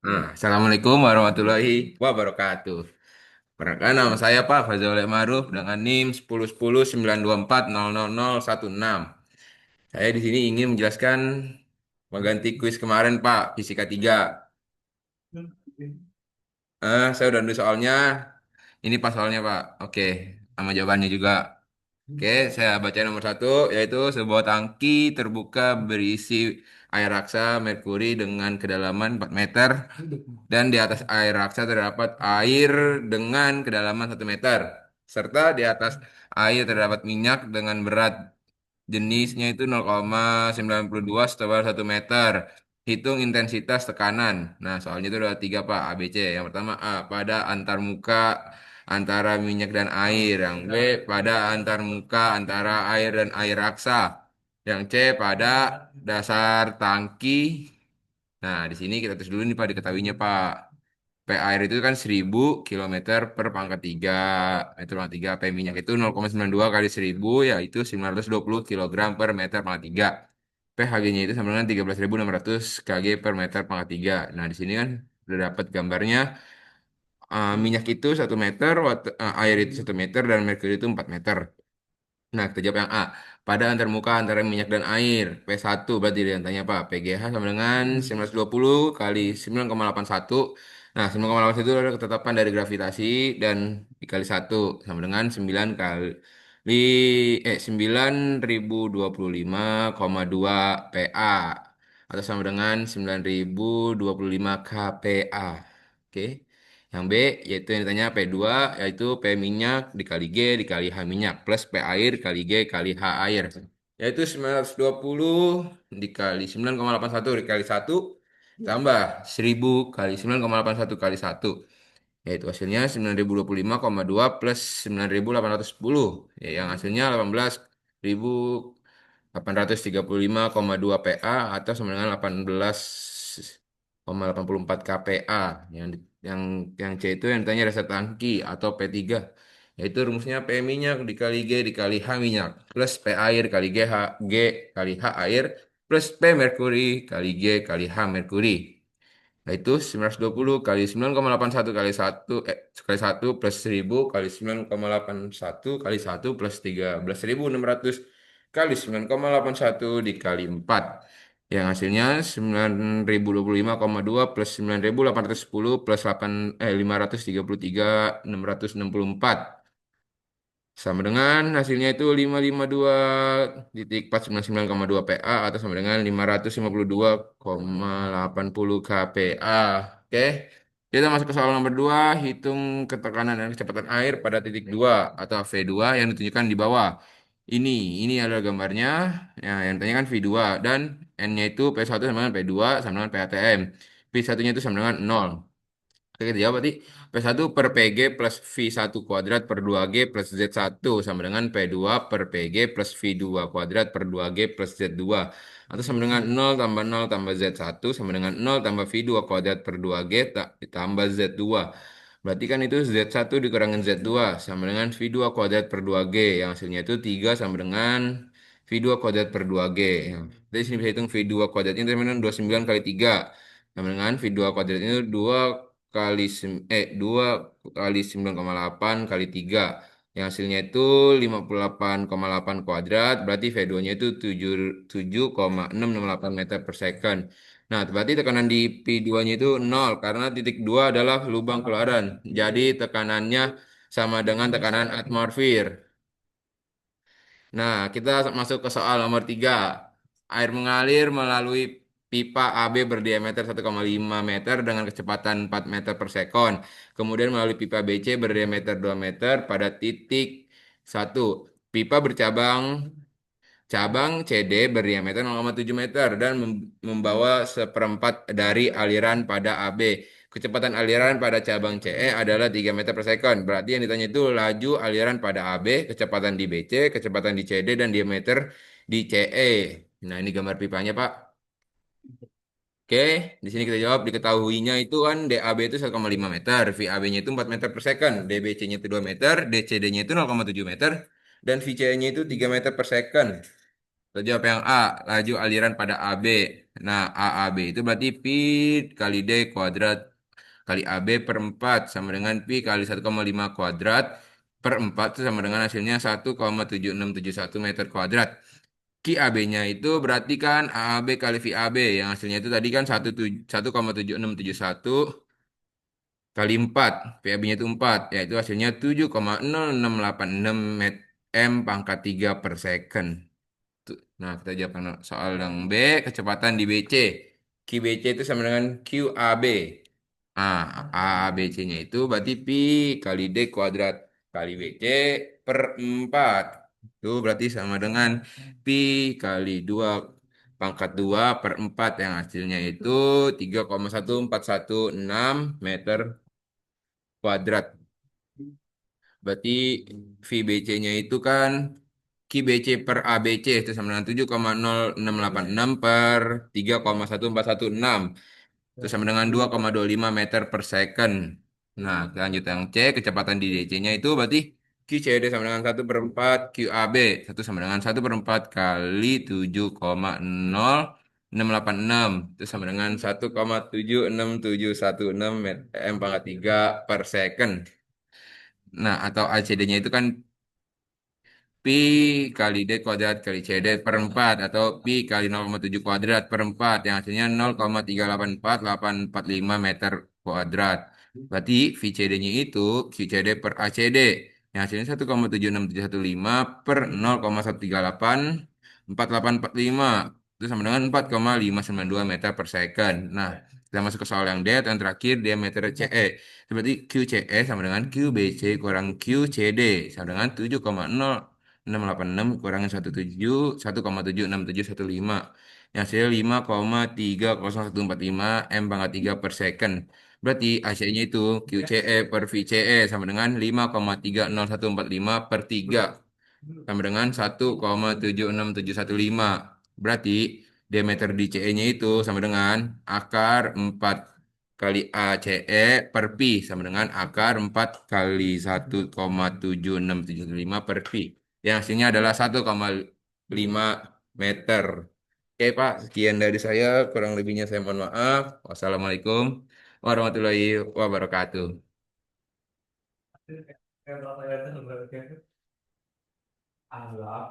Assalamualaikum warahmatullahi wabarakatuh. Perkenalkan nama saya Pak Fazal Ma'ruf dengan NIM 101092400016. Saya di sini ingin menjelaskan mengganti kuis kemarin Pak, Fisika 3. Saya udah nulis soalnya. Ini pas soalnya Pak. Oke, sama jawabannya juga. Oke, saya baca nomor satu, yaitu sebuah tangki terbuka berisi air raksa merkuri dengan kedalaman 4 meter dan di atas air raksa terdapat air dengan kedalaman 1 meter serta di atas air terdapat minyak dengan berat jenisnya itu 0,92 setebal 1 meter. Hitung intensitas tekanan. Nah, soalnya itu ada tiga Pak, A, B, C. Yang pertama A, pada antar muka antara minyak dan air. Yang B, pada antar muka antara air dan air raksa. Yang C, pada dasar tangki. Nah, di sini kita tulis dulu nih Pak, diketahuinya Pak. P air itu kan 1000 km per pangkat 3 meter pangkat 3. P minyak itu 0,92 kali 1000 yaitu 920 kilogram per meter pangkat 3. Hg-nya itu sama dengan 13.600 kg per meter pangkat 3. Nah, di sini kan udah dapat gambarnya. Minyak itu 1 meter, air itu 1 meter, dan merkuri itu 4 meter. Nah, kita jawab yang A. Pada antar muka antara minyak dan air. P1 berarti dia yang tanya apa? PGH sama dengan 1920 kali 9,81. Nah, 9,81 itu adalah ketetapan dari gravitasi dan dikali 1 sama dengan 9 kali 9025,2 PA atau sama dengan 9025 kPa. Oke. Yang B yaitu yang ditanya P2 yaitu P minyak dikali G dikali H minyak plus P air kali G kali H air. Yaitu 920 dikali 9,81 dikali 1 tambah 1000 kali 9,81 kali 1. Yaitu hasilnya 9025,2 plus 9810. Ya, yang hasilnya 18.835,2 PA atau sama dengan 18,84 kPa. Yang yang C itu yang ditanya dasar tangki atau P3, yaitu rumusnya P minyak dikali G dikali H minyak plus P air kali G kali H air plus P merkuri kali G kali H merkuri. Yaitu 920 kali 9,81 kali 1 kali 1 plus 1000 kali 9,81 kali 1 plus 13.600 kali 9,81 dikali 4. Yang hasilnya 9.025,2 plus 9.810 plus 533,664 sama dengan hasilnya itu 552,499,2 PA atau sama dengan 552,80 kPa. Oke. Kita masuk ke soal nomor 2. Hitung ketekanan dan kecepatan air pada titik 2 atau V2 yang ditunjukkan di bawah. Ini ini adalah gambarnya. Ya, yang tanya kan V2 dan N-nya itu P1 sama dengan P2 sama dengan PATM. P1-nya itu sama dengan 0. Oke, kita jawab berarti P1 per PG plus V1 kuadrat per 2G plus Z1 sama dengan P2 per PG plus V2 kuadrat per 2G plus Z2. Atau sama dengan 0 tambah 0 tambah Z1 sama dengan 0 tambah V2 kuadrat per 2G ditambah Z2. Berarti kan itu Z1 dikurangin Z2 sama dengan V2 kuadrat per 2G. Yang hasilnya itu 3 sama dengan V2 kuadrat per 2G. Jadi sini bisa hitung V2 kuadratnya sama dengan 29 kali 3 sama dengan V2 kuadrat itu 2 kali 9,8 kali 3. Yang hasilnya itu 58,8 kuadrat. Berarti V2-nya itu 7,668 meter per second. Nah, berarti tekanan di P2-nya itu 0 karena titik 2 adalah lubang keluaran. Jadi tekanannya sama dengan tekanan atmosfer. Nah, kita masuk ke soal nomor 3. Air mengalir melalui pipa AB berdiameter 1,5 meter dengan kecepatan 4 meter per sekon. Kemudian melalui pipa BC berdiameter 2 meter pada titik 1. Pipa bercabang cabang CD berdiameter 0,7 meter dan membawa seperempat dari aliran pada AB. Kecepatan aliran pada cabang CE adalah 3 meter per second. Berarti yang ditanya itu laju aliran pada AB, kecepatan di BC, kecepatan di CD, dan diameter di CE. Nah, ini gambar pipanya, Pak. Oke, di sini kita jawab diketahuinya itu kan DAB itu 1,5 meter, VAB-nya itu 4 meter per second, DBC-nya itu 2 meter, DCD-nya itu 0,7 meter, dan VCE-nya itu 3 meter per second. Kita jawab yang A, laju aliran pada AB. Nah, AAB itu berarti pi kali D kuadrat kali AB per 4 sama dengan pi kali 1,5 kuadrat per 4 itu sama dengan hasilnya 1,7671 meter kuadrat. QAB-nya itu berarti kan AAB kali VAB yang hasilnya itu tadi kan 1,7671 kali 4. VAB-nya itu 4, yaitu hasilnya 7,0686 M pangkat 3 per second. Nah, kita jawab soal yang B, kecepatan di BC. QBC itu sama dengan QAB. Nah, ABC-nya itu berarti pi kali D kuadrat kali BC per 4. Itu berarti sama dengan pi kali 2 pangkat 2 per 4 yang hasilnya itu 3,1416 meter kuadrat. Berarti VBC-nya itu kan QBC per ABC itu sama dengan 7,0686 per 3,1416. Itu sama dengan 2,25 meter per second. Nah, lanjut yang C, kecepatan di DC-nya itu berarti QCD sama dengan 1/4 QAB. Satu sama dengan 1/4 kali 7,0686. Itu sama dengan 1,76716 M pangkat 3 per second. Nah, atau ACD-nya itu kan pi kali D kuadrat kali CD per 4 atau pi kali 0,7 kuadrat per 4 yang hasilnya 0,3848845 meter kuadrat. Berarti VCD-nya itu QCD per ACD yang hasilnya 1,76715 per 0,1384845 itu sama dengan 4,592 meter per second. Nah, kita masuk ke soal yang D atau yang terakhir diameter CE. Seperti QCE sama dengan QBC kurang QCD sama dengan 7,0686 kurangi 1,76715 yang hasilnya 5,30145 M pangkat 3 per second. Berarti AC-nya itu QCE per VCE sama dengan 5,30145 per 3 sama dengan 1,76715. Berarti diameter di CE-nya itu sama dengan akar 4 kali ACE per pi sama dengan akar 4 kali 1,76715 per pi. Yang hasilnya adalah 1,5 meter. Oke Pak, sekian dari saya. Kurang lebihnya saya mohon maaf. Wassalamualaikum warahmatullahi wabarakatuh.